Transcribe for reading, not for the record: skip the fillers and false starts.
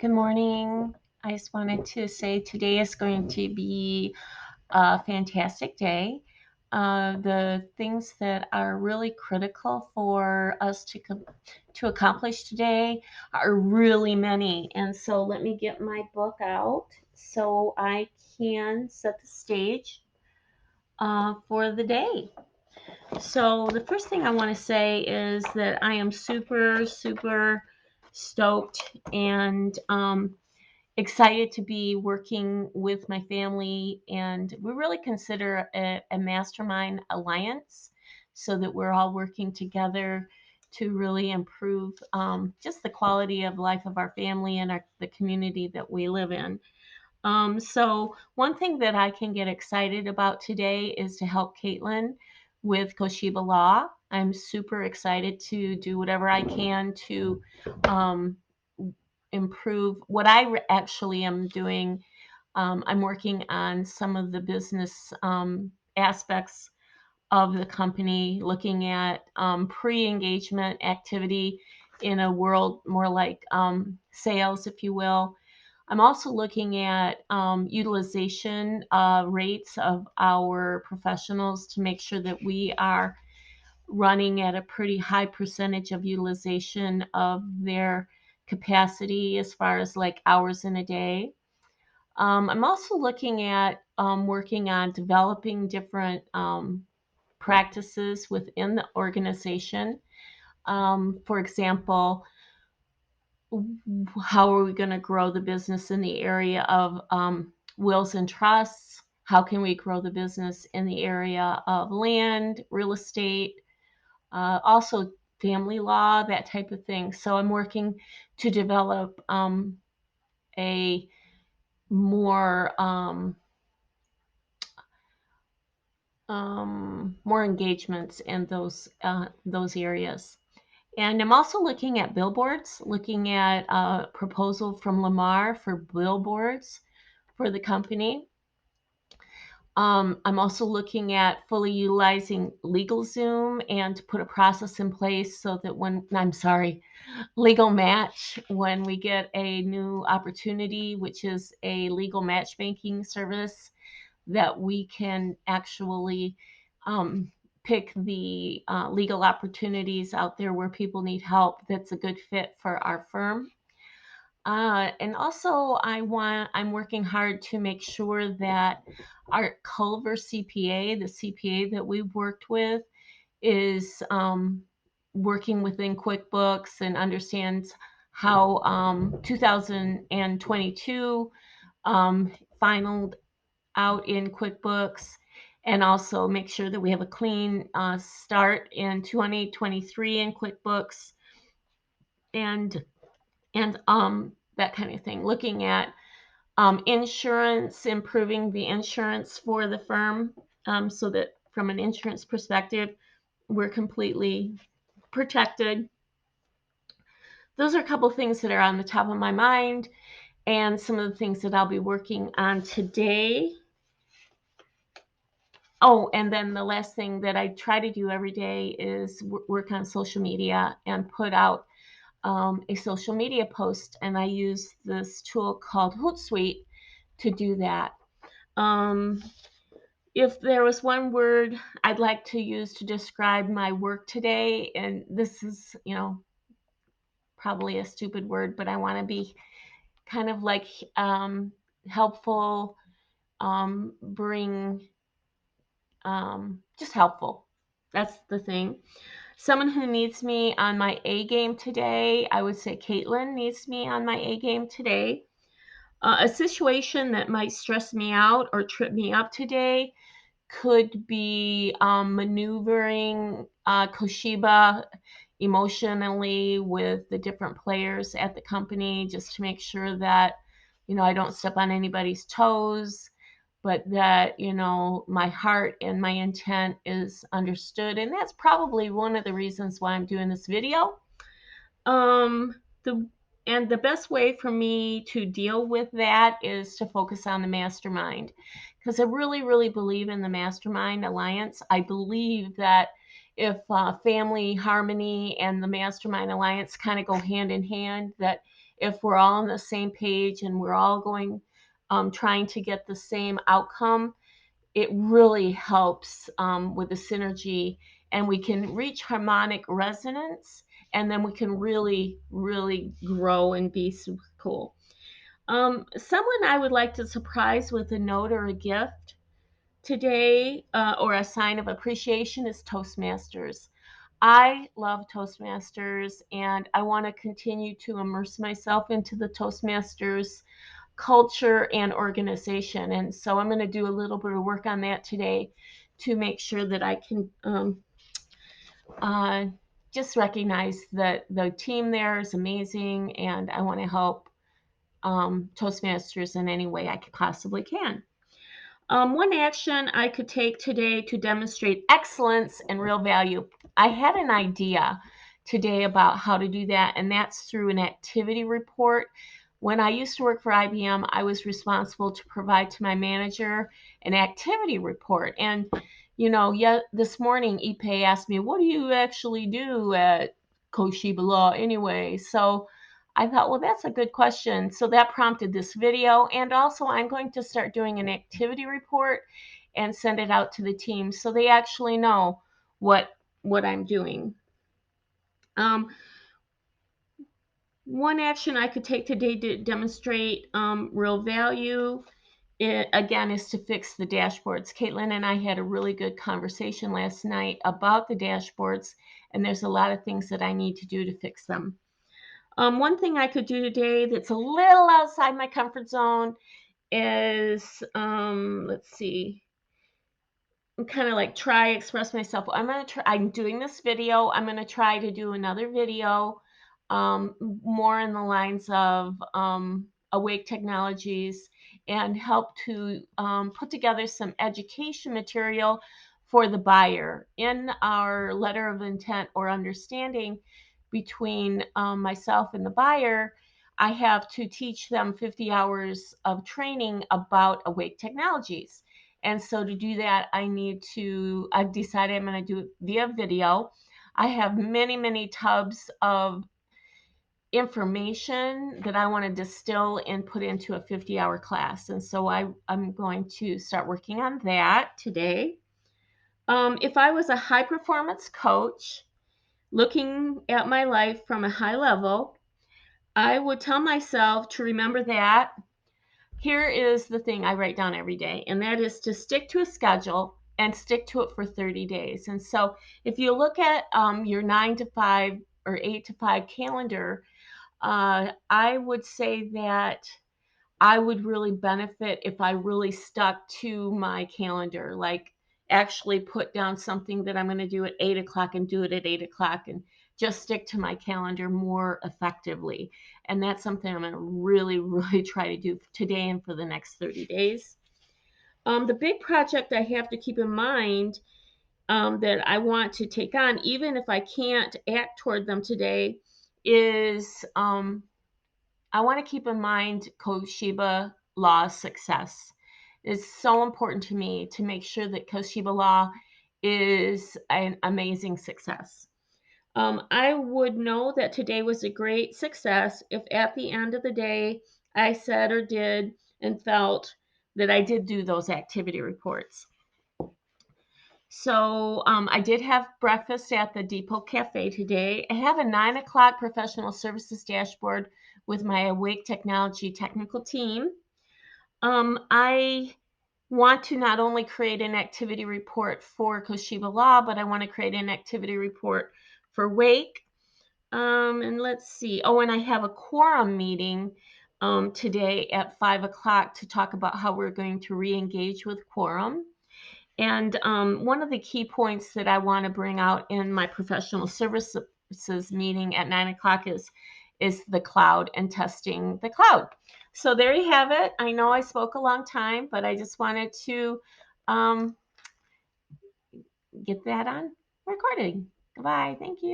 Good morning. I just wanted to say today is going to be a fantastic day. The things that are really critical for us to accomplish today are really many. And so let me get my book out so I can set the stage for the day. So the first thing I want to say is that I am super, super stoked and excited to be working with my family, and we really consider a mastermind alliance so that we're all working together to really improve just the quality of life of our family and the community that we live in. So one thing that I can get excited about today is to help Caitlin with Koshiba Law. I'm super excited to do whatever I can to um, improve what actually am doing. I'm working on some of the business aspects of the company, looking at pre-engagement activity in a world more like sales, if you will. I'm also looking at utilization rates of our professionals to make sure that we are running at a pretty high percentage of utilization of their capacity as far as like hours in a day. I'm also looking at working on developing different practices within the organization. For example, how are we going to grow the business in the area of wills and trusts? How can we grow the business in the area of land, real estate, also family law, that type of thing? So I'm working to develop a more more engagements in those areas. And I'm also looking at billboards, looking at a proposal from Lamar for billboards for the company. I'm also looking at fully utilizing LegalZoom and to put a process in place so that Legal Match, when we get a new opportunity, which is a legal matchmaking service, that we can actually um, pick the legal opportunities out there where people need help that's a good fit for our firm. And also, I'm working hard to make sure that our Culver CPA, the CPA that we've worked with, is working within QuickBooks and understands how 2022 finalized out in QuickBooks, and also make sure that we have a clean start in 2023 in QuickBooks, and that kind of thing. Looking at insurance, improving the insurance for the firm, so that from an insurance perspective, we're completely protected. Those are a couple things that are on the top of my mind, and some of the things that I'll be working on today. Oh, and then the last thing that I try to do every day is work on social media and put out a social media post. And I use this tool called Hootsuite to do that. Um, if there was one word I'd like to use to describe my work today, and this is, probably a stupid word, but I want to be kind of like helpful, bring just helpful. That's the thing. Someone who needs me on my A game today, I would say Caitlin needs me on my A game today. A situation that might stress me out or trip me up today could be maneuvering Koshiba emotionally with the different players at the company, just to make sure that, I don't step on anybody's toes, but that, my heart and my intent is understood. And that's probably one of the reasons why I'm doing this video. The and the best way for me to deal with that is to focus on the mastermind, because I really, really believe in the mastermind alliance. I believe that if family harmony and the mastermind alliance kind of go hand in hand, that if we're all on the same page and we're all going, trying to get the same outcome, it really helps with the synergy, and we can reach harmonic resonance, and then we can really, really grow and be super cool. Someone I would like to surprise with a note or a gift today, or a sign of appreciation, is Toastmasters. I love Toastmasters, and I want to continue to immerse myself into the Toastmasters culture and organization. And so I'm going to do a little bit of work on that today to make sure that I can uh, just recognize that the team there is amazing, and I want to help Toastmasters in any way I possibly can. One action I could take today to demonstrate excellence and real value. I had an idea today about how to do that, and that's through an activity report. When I used to work for IBM, I was responsible to provide to my manager an activity report. And, yet this morning, Ipe asked me, what do you actually do at Toshiba Law anyway? So I thought, well, that's a good question. So that prompted this video. And also, I'm going to start doing an activity report and send it out to the team so they actually know what I'm doing. One action I could take today to demonstrate real value, again, is to fix the dashboards. Caitlin and I had a really good conversation last night about the dashboards, and there's a lot of things that I need to do to fix them. One thing I could do today that's a little outside my comfort zone is, let's see, kind of like try express myself. I'm doing this video. I'm going to try to do another video, more in the lines of Awake Technologies, and help to put together some education material for the buyer. In our letter of intent or understanding between myself and the buyer, I have to teach them 50 hours of training about Awake Technologies. And so to do that, I've decided I'm going to do it via video. I have many, many tubs of information that I want to distill and put into a 50-hour class. And so I'm going to start working on that today. If I was a high performance coach looking at my life from a high level, I would tell myself to remember that here is the thing I write down every day, and that is to stick to a schedule and stick to it for 30 days. And so if you look at your 9 to 5 or 8 to 5 calendar, I would say that I would really benefit if I really stuck to my calendar, like actually put down something that I'm going to do at 8 o'clock and do it at 8 o'clock, and just stick to my calendar more effectively. And that's something I'm going to really, really try to do today and for the next 30 days. The big project I have to keep in mind, that I want to take on, even if I can't act toward them today, is I want to keep in mind Toshiba Law's success. It's so important to me to make sure that Toshiba Law is an amazing success. I would know that today was a great success if at the end of the day I said or did and felt that I did do those activity reports. So I did have breakfast at the Depot Cafe today. I have a 9 o'clock professional services dashboard with my Awake Technology technical team. I want to not only create an activity report for Toshiba Law, but I want to create an activity report for Wake. And let's see. Oh, and I have a quorum meeting today at 5 o'clock to talk about how we're going to re-engage with quorum. And one of the key points that I want to bring out in my professional services meeting at 9 o'clock is the cloud and testing the cloud. So there you have it. I know I spoke a long time, but I just wanted to get that on recording. Goodbye. Thank you.